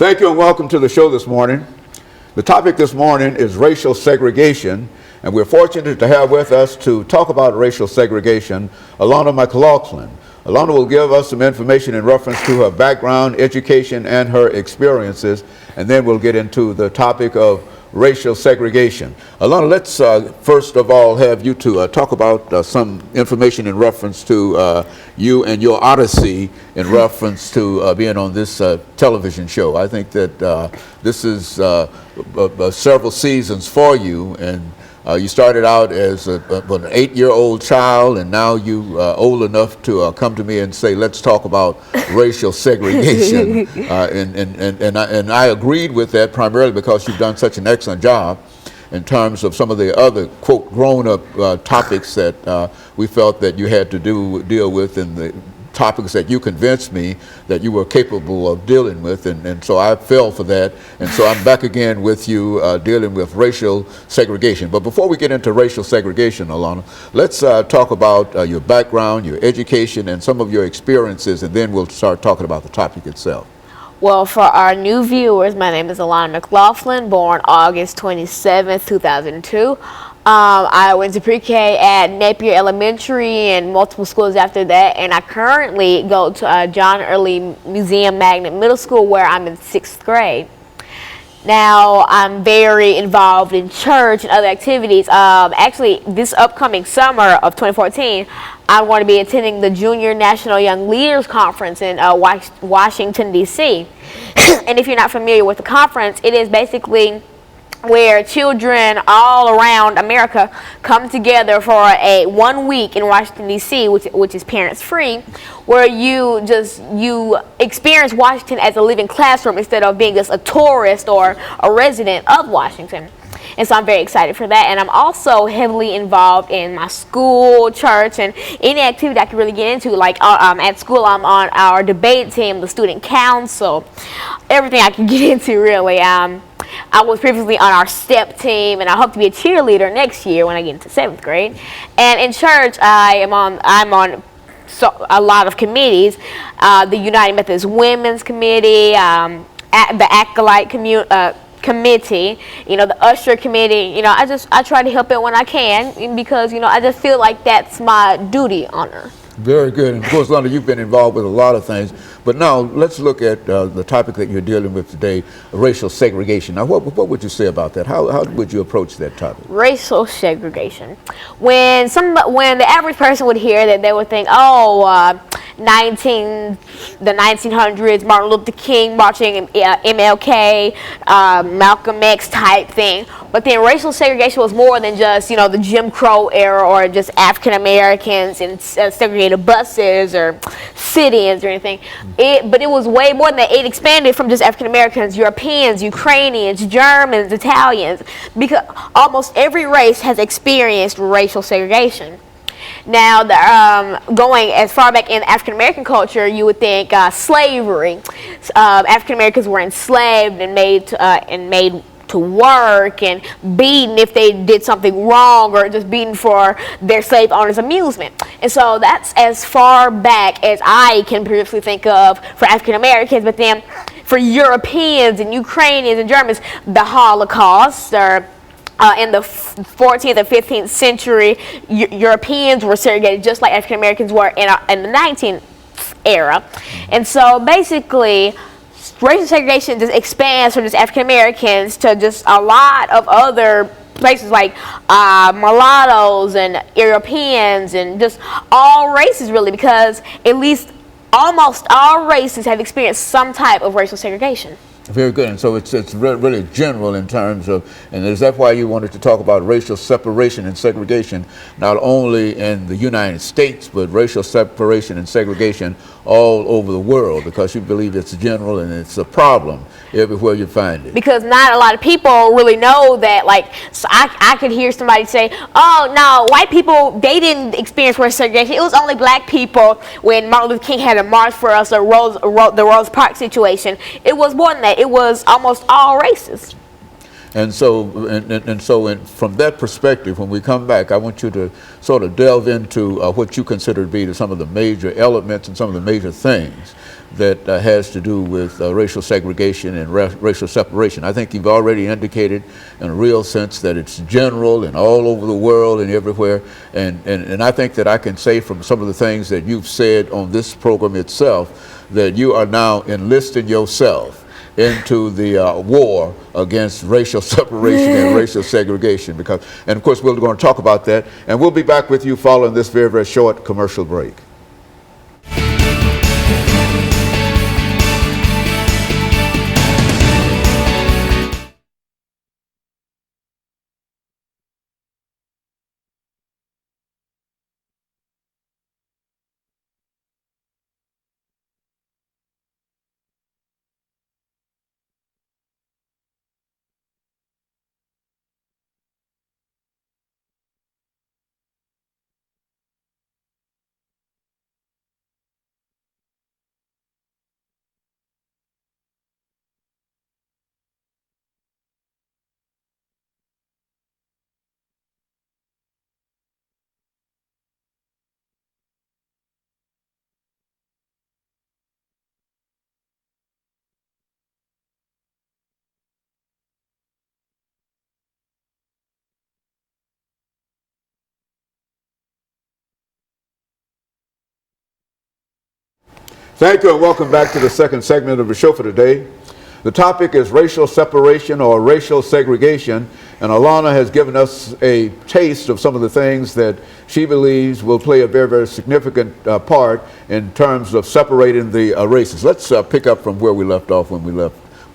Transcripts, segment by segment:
Thank you and welcome to the show this morning. The topic this morning is racial segregation, and we're fortunate to have with us to talk about racial segregation, Alana McLaughlin. Alana will give us some information in reference to her background, education, and her experiences, and then we'll get into the topic of racial segregation. Alana, let's first of all have you to talk about some information in reference to you and your odyssey in reference to being on this television show. I think that this is several seasons for you, and you started out as an 8-year-old child, and now you old enough to come to me and say, let's talk about racial segregation. And I agreed with that primarily because you've done such an excellent job in terms of some of the other, quote, grown-up topics that we felt that you had to deal with, and the topics that you convinced me that you were capable of dealing with, and so I fell for that, and so I'm back again with you dealing with racial segregation. But before we get into racial segregation, Alana, let's talk about your background, your education, and some of your experiences, and then we'll start talking about the topic itself. Well, for our new viewers, my name is Alana McLaughlin, born August 27th, 2002. I went to pre-K at Napier Elementary and multiple schools after that, and I currently go to John Early Museum Magnet Middle School, where I'm in 6th grade. Now, I'm very involved in church and other activities. Actually, this upcoming summer of 2014, I'm going to be attending the Junior National Young Leaders Conference in Washington, D.C. And if you're not familiar with the conference, it is basically where children all around America come together for a 1 week in Washington, D.C., which is parents free, where you experience Washington as a living classroom instead of being just a tourist or a resident of Washington. And so I'm very excited for that. And I'm also heavily involved in my school, church, and any activity I can really get into. Like at school, I'm on our debate team, the student council, everything I can get into really. I was previously on our STEP team, and I hope to be a cheerleader next year when I get into 7th grade. And in church, I'm on a lot of committees, the United Methodist Women's Committee, the Acolyte Committee, the Usher Committee. I try to help it when I can, because I just feel like that's my duty on earth. Very good. And of course, London, you've been involved with a lot of things. But now let's look at the topic that you're dealing with today, racial segregation. Now, what would you say about that? How would you approach that topic? Racial segregation. When the average person would hear that, they would think, the 1900s, Martin Luther King marching, MLK, Malcolm X type thing. But then racial segregation was more than just, the Jim Crow era, or just African Americans and segregated buses or sit-ins or anything. But it was way more than that. It expanded from just African Americans, Europeans, Ukrainians, Germans, Italians, because almost every race has experienced racial segregation. Now, going as far back in African American culture, you would think slavery. African Americans were enslaved and made to work and beaten if they did something wrong, or just beaten for their slave owners' amusement. And so that's as far back as I can previously think of for African Americans. But then for Europeans and Ukrainians and Germans, the Holocaust, or in the 14th and 15th century, Europeans were segregated just like African Americans were in the 19th era. And so basically, racial segregation just expands from just African Americans to just a lot of other places, like mulattoes and Europeans and just all races, really, because at least almost all races have experienced some type of racial segregation. Very good. And so it's really general in terms of, and is that why you wanted to talk about racial separation and segregation, not only in the United States, but racial separation and segregation all over the world, because you believe it's general and it's a problem everywhere you find it? Because not a lot of people really know that. Like, so I could hear somebody say, oh, no, white people, they didn't experience racial segregation. It was only black people when Martin Luther King had a march for us, or the Rose Park situation. It was more than that. It was almost all races. And so, from that perspective, when we come back, I want you to sort of delve into what you consider to be some of the major elements and some of the major things that has to do with racial segregation and racial separation. I think you've already indicated in a real sense that it's general and all over the world and everywhere. And I think that I can say from some of the things that you've said on this program itself that you are now enlisting yourself into the war against racial separation and racial segregation. And of course, we're going to talk about that. And we'll be back with you following this very, very short commercial break. Thank you and welcome back to the second segment of the show for today. The topic is racial separation or racial segregation, and Alana has given us a taste of some of the things that she believes will play a very, very significant part in terms of separating the races. Let's pick up from where we left off when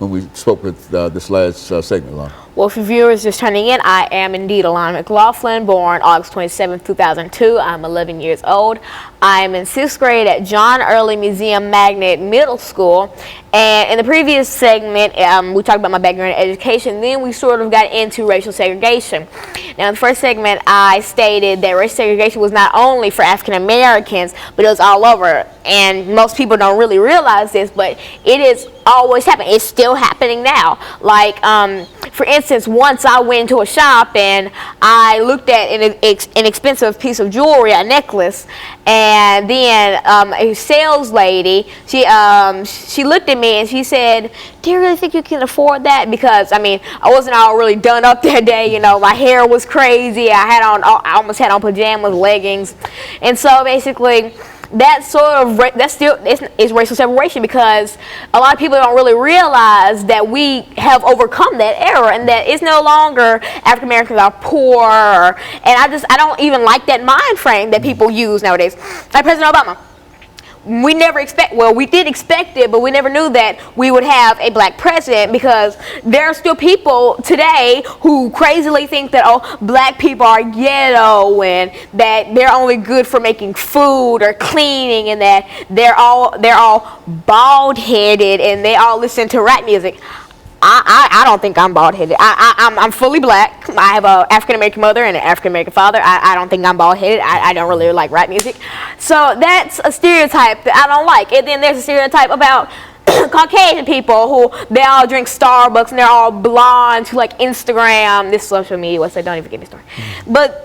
we spoke with this last segment, Alana. Well, for viewers just turning in, I am indeed Alana McLaughlin, born August 27, 2002. I'm 11 years old. I'm in 6th grade at John Early Museum Magnet Middle School. And in the previous segment, we talked about my background in education. Then we sort of got into racial segregation. Now, in the first segment, I stated that racial segregation was not only for African Americans, but it was all over. And most people don't really realize this, but it is always happening. It's still happening now. Like, for instance, once I went into a shop and I looked at an expensive piece of jewelry, a necklace, and then a sales lady, she looked at me and she said, "Do you really think you can afford that?" Because I mean, I wasn't all really done up that day. You know, my hair was crazy. I almost had on pajamas, leggings, and so basically, that still is racial separation, because a lot of people don't really realize that we have overcome that era and that it's no longer African Americans are poor, and I don't even like that mind frame that people use nowadays. Like President Obama. We did expect it, but we never knew that we would have a black president, because there are still people today who crazily think that, oh, black people are ghetto and that they're only good for making food or cleaning, and that they're all bald-headed and they all listen to rap music. I don't think I'm bald-headed. I'm fully black. I have an African-American mother and an African-American father. I don't think I'm bald-headed. I don't really like rap music. So that's a stereotype that I don't like. And then there's a stereotype about Caucasian people who they all drink Starbucks and they're all blonde to like Instagram, this social media website, don't even get me started. But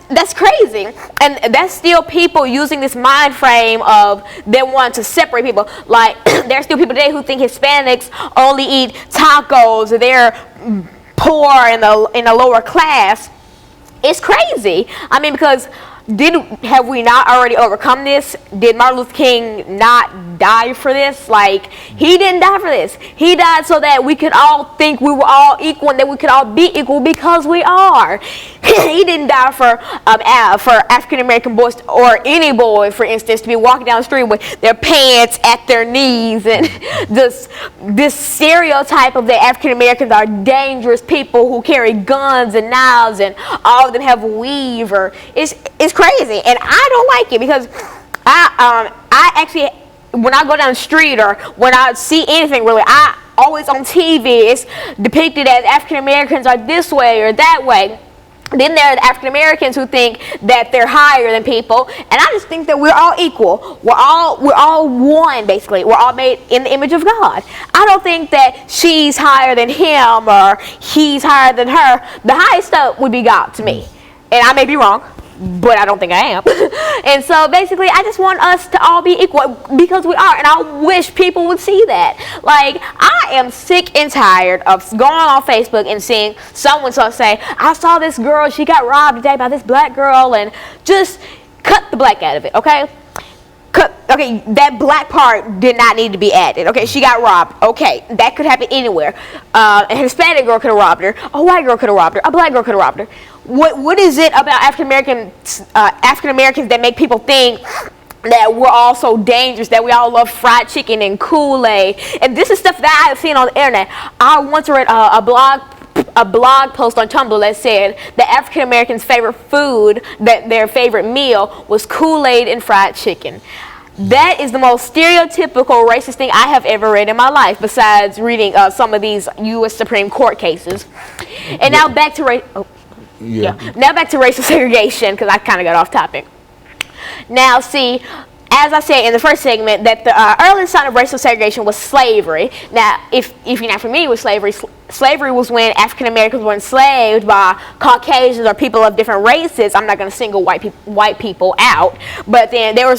that's crazy, and that's still people using this mind frame of they want to separate people. Like there's still people today who think Hispanics only eat tacos, or they're poor in the lower class. It's crazy. I mean, because have we not already overcome this? Did Martin Luther King not die for this? Like, he didn't die for this. He died so that we could all think we were all equal and that we could all be equal, because we are. He didn't die for African American boys, or any boy, for instance, to be walking down the street with their pants at their knees, and this stereotype of that African Americans are dangerous people who carry guns and knives, and all of them have weave. It's crazy, and I don't like it, because I actually, when I go down the street or when I see anything really, I always on TV it's depicted as African Americans are this way or that way. Then there are the African Americans who think that they're higher than people, and I just think that we're all equal. We're all one, basically. We're all made in the image of God. I don't think that she's higher than him or he's higher than her. The highest up would be God to me, and I may be wrong. but I don't think I am. And so basically, I just want us to all be equal because we are, and I wish people would see that. Like, I am sick and tired of going on Facebook and seeing someone say, I saw this girl, she got robbed today by this black girl, and just cut the black out of it, okay? Okay, that black part did not need to be added. Okay, she got robbed. Okay, that could happen anywhere. A Hispanic girl could have robbed her. A white girl could have robbed her. A black girl could have robbed her. What is it about African Americans that make people think that we're all so dangerous, that we all love fried chicken and Kool-Aid? And this is stuff that I've seen on the internet. I once read a blog post on Tumblr that said that African Americans' favorite food, that their favorite meal was Kool-Aid and fried chicken. That is the most stereotypical racist thing I have ever read in my life, besides reading some of these U.S. Supreme Court cases. And now back to now back to racial segregation, because I kind of got off topic. Now, see, as I said in the first segment, that the early sign of racial segregation was slavery. Now, if you're not familiar with slavery, slavery was when African Americans were enslaved by Caucasians or people of different races. I'm not going to single white people out, but then they were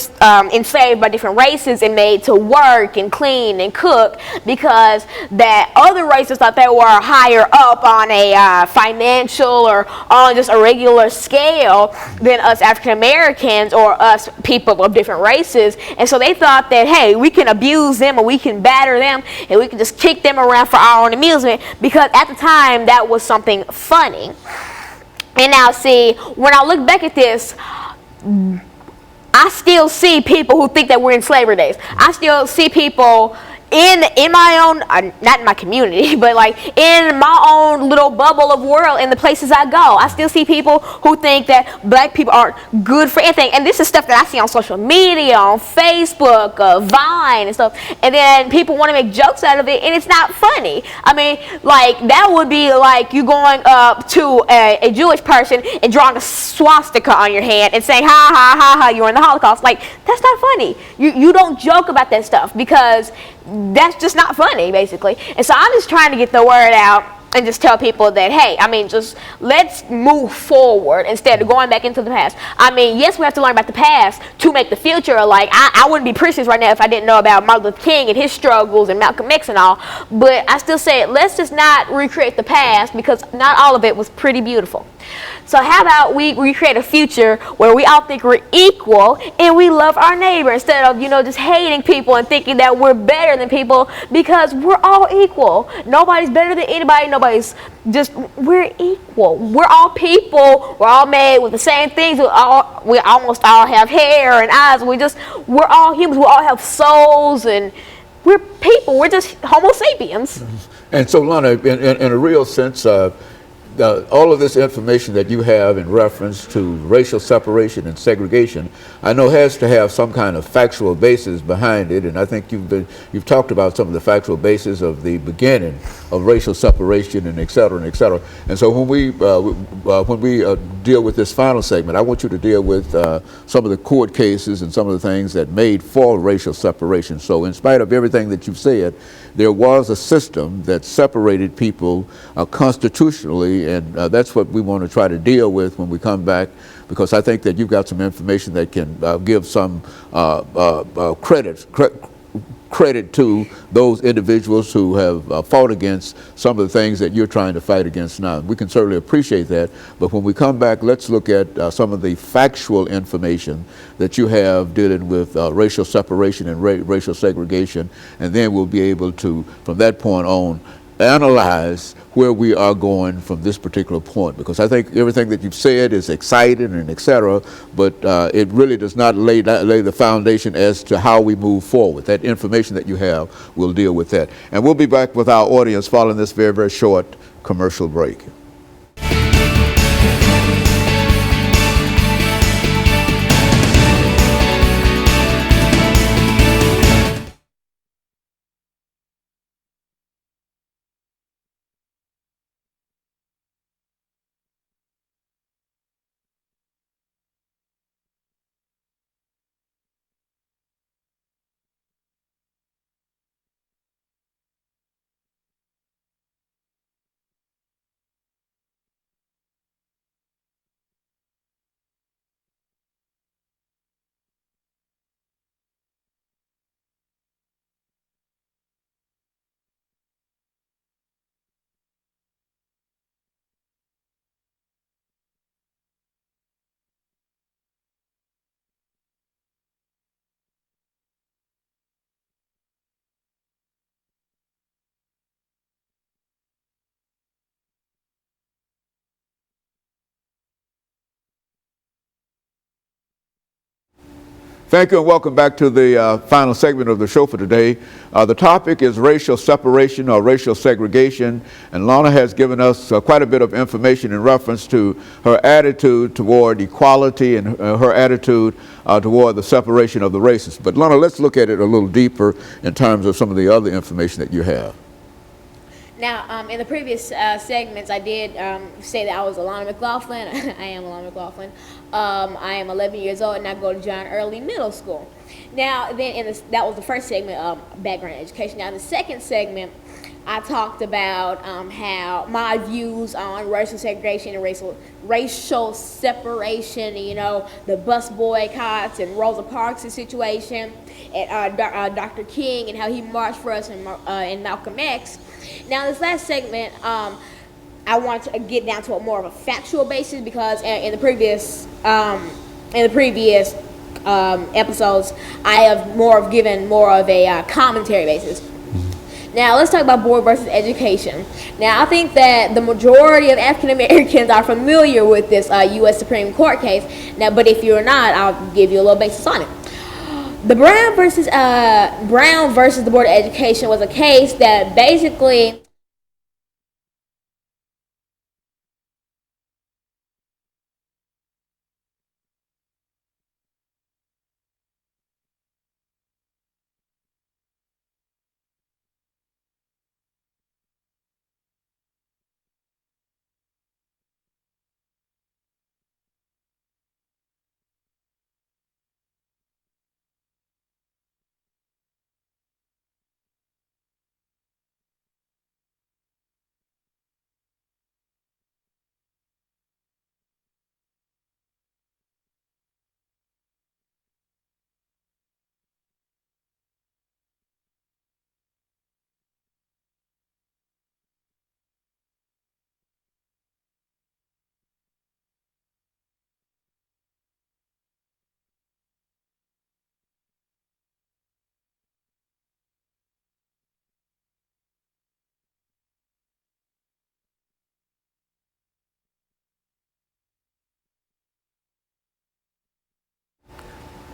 enslaved by different races and made to work and clean and cook because that other races thought they were higher up on a financial or on just a regular scale than us African Americans or us people of different races. And so they thought that, hey, we can abuse them or we can batter them and we can just kick them around for our own amusement, because at the time that was something funny. And now, see, when I look back at this, I still see people who think that we're in slavery days. I still see people in my own, not in my community, but like in my own little bubble of world, in the places I go, I still see people who think that black people aren't good for anything. And this is stuff that I see on social media, on Facebook, Vine and stuff. And then people want to make jokes out of it, and it's not funny. I mean, like, that would be like you going up to a Jewish person and drawing a swastika on your hand and saying, ha, ha, ha, ha, you're in the Holocaust. Like, that's not funny. You don't joke about that stuff, because that's just not funny, basically. And so I'm just trying to get the word out and just tell people that, hey, I mean, just let's move forward instead of going back into the past. I mean, yes, we have to learn about the past to make the future. Like, I wouldn't be preaching right now if I didn't know about Martin Luther King and his struggles and Malcolm X and all. But I still say, let's just not recreate the past, because not all of it was pretty beautiful. So how about we recreate a future where we all think we're equal and we love our neighbor, instead of, just hating people and thinking that we're better than people, because we're all equal. Nobody's better than anybody. We're equal. We're all people. We're all made with the same things. We almost all have hair and eyes. We're all humans. We all have souls, and we're people. We're just Homo sapiens. And so, Lana, in a real sense, all of this information that you have in reference to racial separation and segregation, I know has to have some kind of factual basis behind it, and I think you've talked about some of the factual basis of the beginning of racial separation and et cetera and et cetera. And so when we deal with this final segment, I want you to deal with some of the court cases and some of the things that made for racial separation. So in spite of everything that you've said, there was a system that separated people constitutionally, and that's what we want to try to deal with when we come back, because I think that you've got some information that can give some credit to those individuals who have fought against some of the things that you're trying to fight against now. We can certainly appreciate that, but when we come back, let's look at some of the factual information that you have dealing with racial separation and racial segregation, and then we'll be able to, from that point on, analyze where we are going from this particular point, because I think everything that you've said is exciting and et cetera, but it really does not lay the foundation as to how we move forward. That information that you have will deal with that. And we'll be back with our audience following this very, very short commercial break. Thank you and welcome back to the final segment of the show for today. The topic is racial separation or racial segregation, and Lana has given us quite a bit of information in reference to her attitude toward equality and her attitude toward the separation of the races. But Lana, let's look at it a little deeper in terms of some of the other information that you have. Now, in the previous segments, I did say that I was Alana McLaughlin. I am Alana McLaughlin. I am 11 years old, and I go to John Early Middle School. Now, then that was the first segment of background education. Now, in the second segment, I talked about how my views on racial segregation and racial separation, you know, the bus boycotts and Rosa Parks' situation, and Dr. King and how he marched for us and Malcolm X. Now, this last segment, I want to get down to a more of a factual basis because in the previous episodes, I have given more of a commentary basis. Now, let's talk about board versus education. Now, I think that the majority of African Americans are familiar with this U.S. Supreme Court case. Now, but if you're not, I'll give you a little basis on it. The Brown versus the Board of Education was a case that basically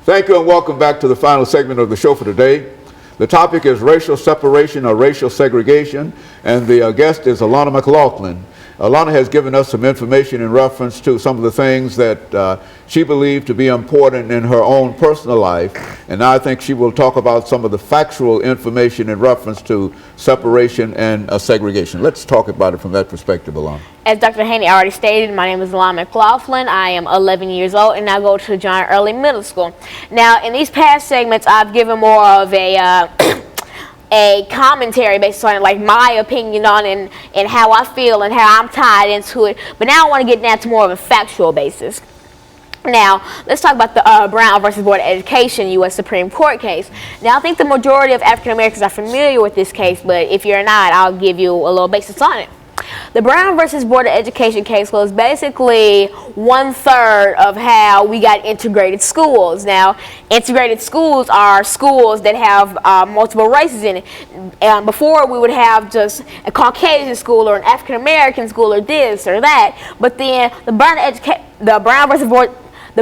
Thank you and welcome back to the final segment of the show for today. The topic is racial separation or racial segregation, and the guest is Alana McLaughlin. Alana has given us some information in reference to some of the things that she believed to be important in her own personal life, and I think she will talk about some of the factual information in reference to separation and segregation. Let's talk about it from that perspective, Alana. As Dr. Haney already stated, my name is Alana McLaughlin. I am 11 years old, and I go to John Early Middle School. Now, in these past segments, I've given more of a commentary based on like my opinion on and how I feel and how I'm tied into it. But now I want to get down to more of a factual basis. Now, let's talk about the Brown versus Board of Education U.S. Supreme Court case. Now, I think the majority of African Americans are familiar with this case, but if you're not, I'll give you a little basis on it. The Brown versus Board of Education case was basically 1/3 of how we got integrated schools. Now, integrated schools are schools that have multiple races in it. Before, we would have just a Caucasian school or an African American school or this or that. But then the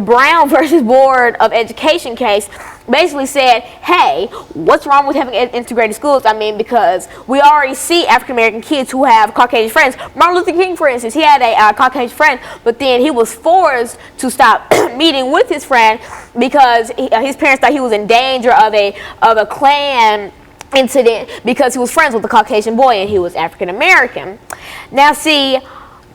Brown versus Board of Education case basically said, hey, what's wrong with having integrated schools? I mean, because we already see African American kids who have Caucasian friends. Martin Luther King, for instance, he had a Caucasian friend, but then he was forced to stop meeting with his friend because his parents thought he was in danger of a Klan incident because he was friends with a Caucasian boy and he was African American. Now, see,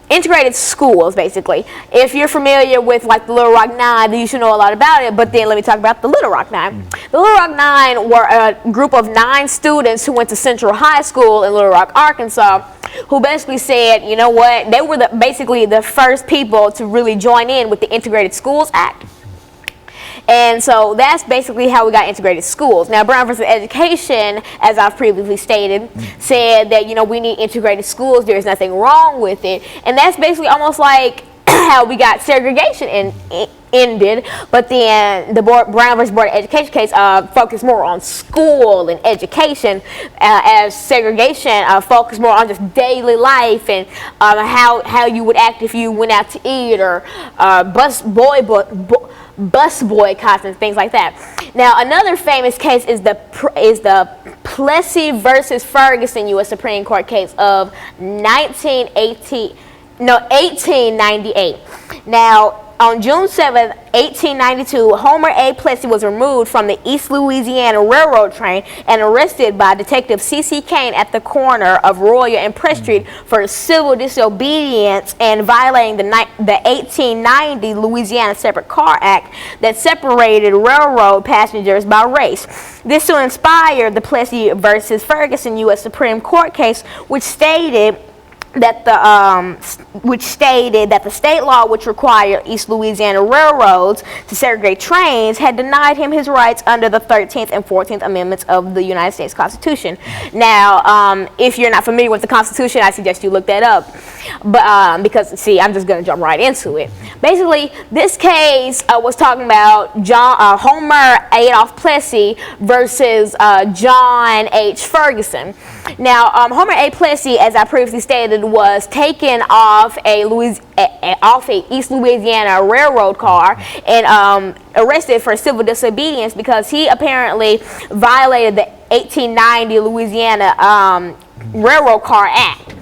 integrated schools, basically. If you're familiar with like the Little Rock Nine, then you should know a lot about it, but then let me talk about the Little Rock Nine. The Little Rock Nine were a group of 9 students who went to Central High School in Little Rock, Arkansas, who basically said, you know what, they were basically the first people to really join in with the Integrated Schools Act. And so that's basically how we got integrated schools. Now, Brown versus Education, as I've previously stated, said that, you know, we need integrated schools. There's nothing wrong with it. And that's basically almost like how we got segregation ended. But then the Brown versus Board of Education case focused more on school and education, as segregation focused more on just daily life and bus boycotts and things like that. Now, another famous case is the Plessy versus Ferguson U.S. Supreme Court case of 1898. Now, on June 7, 1892, Homer A. Plessy was removed from the East Louisiana Railroad train and arrested by Detective C.C. Kane at the corner of Royal and Press Street for civil disobedience and violating the 1890 Louisiana Separate Car Act that separated railroad passengers by race. This soon inspired the Plessy versus Ferguson U.S. Supreme Court case, which stated that the state law which required East Louisiana railroads to segregate trains had denied him his rights under the 13th and 14th Amendments of the United States Constitution. Now, if you're not familiar with the Constitution, I suggest you look that up. But because, see, I'm just going to jump right into it. Basically, this case was talking about Homer Adolph Plessy versus John H. Ferguson. Now, Homer A. Plessy, as I previously stated, was taken off a East Louisiana railroad car and arrested for civil disobedience because he apparently violated the 1890 Louisiana Railroad Car Act.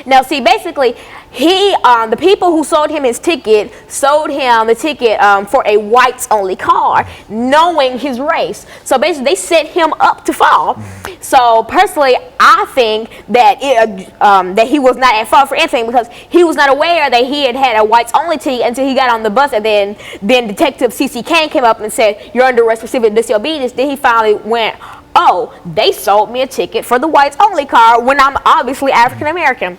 Now, see, basically, the people who sold him his ticket sold him the ticket for a whites-only car, knowing his race. So basically, they set him up to fall. So personally, I think that that he was not at fault for anything because he was not aware that he had a whites-only ticket until he got on the bus, and then Detective C.C. Kane came up and said, "You're under arrest for civil disobedience." Then he finally went, "Oh, they sold me a ticket for the whites-only car when I'm obviously African American."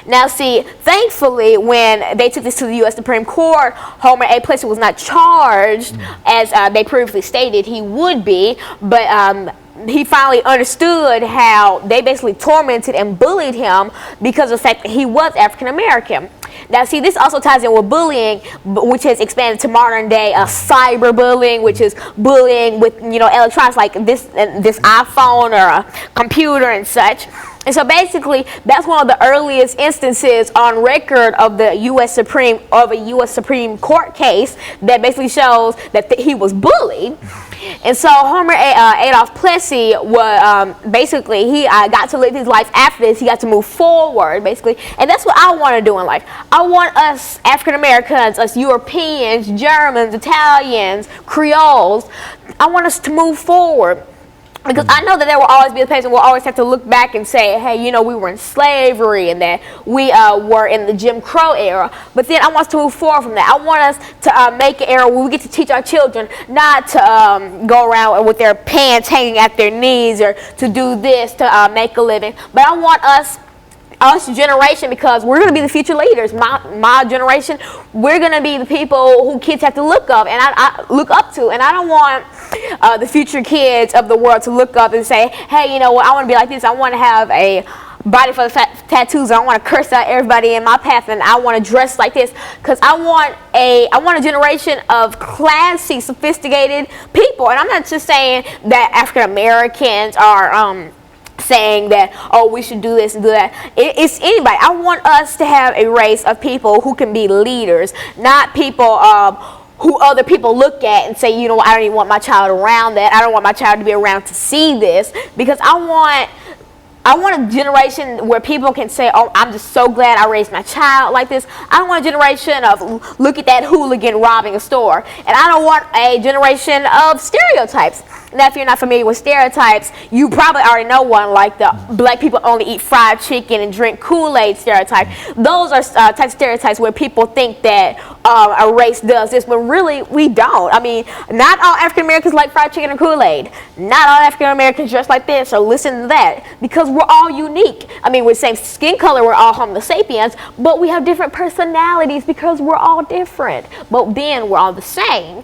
Now, see, thankfully, when they took this to the U.S. Supreme Court, Homer A. Plessy was not charged, as they previously stated he would be, but he finally understood how they basically tormented and bullied him because of the fact that he was African American. Now, see, this also ties in with bullying, which has expanded to modern day cyberbullying, which is bullying with, electronics like this iPhone or a computer and such. And so basically, that's one of the earliest instances on record of a U.S. Supreme Court case that basically shows that he was bullied. And so Homer Adolph Plessy was basically he got to live his life after this. He got to move forward, basically, and that's what I want to do in life. I want us African Americans, us Europeans, Germans, Italians, Creoles. I want us to move forward. Because I know that there will always be a place, and we'll always have to look back and say, hey, we were in slavery and that we were in the Jim Crow era. But then I want us to move forward from that. I want us to make an era where we get to teach our children not to go around with their pants hanging at their knees or to do this to make a living. But I want us generation, because we're going to be the future leaders. My generation, we're going to be the people who kids have to look up and I look up to. And I don't want the future kids of the world to look up and say, hey, I want to be like this. I want to have a body full of tattoos. I want to curse out everybody in my path, and I want to dress like this, because I want a generation of classy, sophisticated people. And I'm not just saying that African Americans are saying that, oh, we should do this and do that. It's anybody. I want us to have a race of people who can be leaders, not people who other people look at and say, I don't even want my child around that. I don't want my child to be around to see this, because I want a generation where people can say, oh, I'm just so glad I raised my child like this. I don't want a generation of, look at that hooligan robbing a store. And I don't want a generation of stereotypes. Now, if you're not familiar with stereotypes, you probably already know one, like the black people only eat fried chicken and drink Kool-Aid stereotype. Those are types of stereotypes where people think that a race does this, but really we don't. I mean, not all African Americans like fried chicken or Kool-Aid. Not all African Americans dress like this or listen to that, because we're all unique. I mean, we're the same skin color, we're all Homo sapiens, but we have different personalities because we're all different. But then we're all the same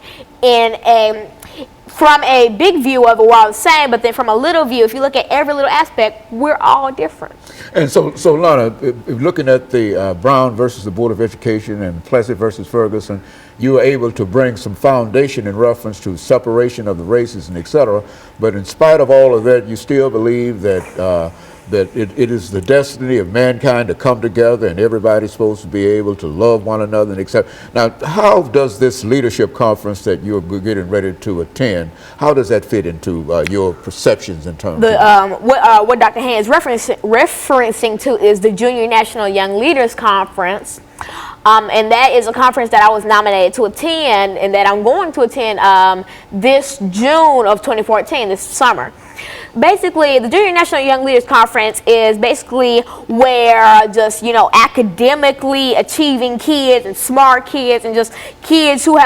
from a big view of it, we're all the same, but then from a little view, if you look at every little aspect, we're all different. And so Lana, looking at the Brown versus the Board of Education and Plessy versus Ferguson, you were able to bring some foundation in reference to separation of the races and et cetera. But in spite of all of that, you still believe that that it is the destiny of mankind to come together, and everybody's supposed to be able to love one another and accept. Now, how does this leadership conference that you're getting ready to attend, how does that fit into your perceptions in terms of what Dr. Hand is referencing to is the Junior National Young Leaders Conference. And that is a conference that I was nominated to attend, and that I'm going to attend this June of 2014, this summer. Basically, the Junior National Young Leaders Conference is basically where just, academically achieving kids and smart kids and just kids who have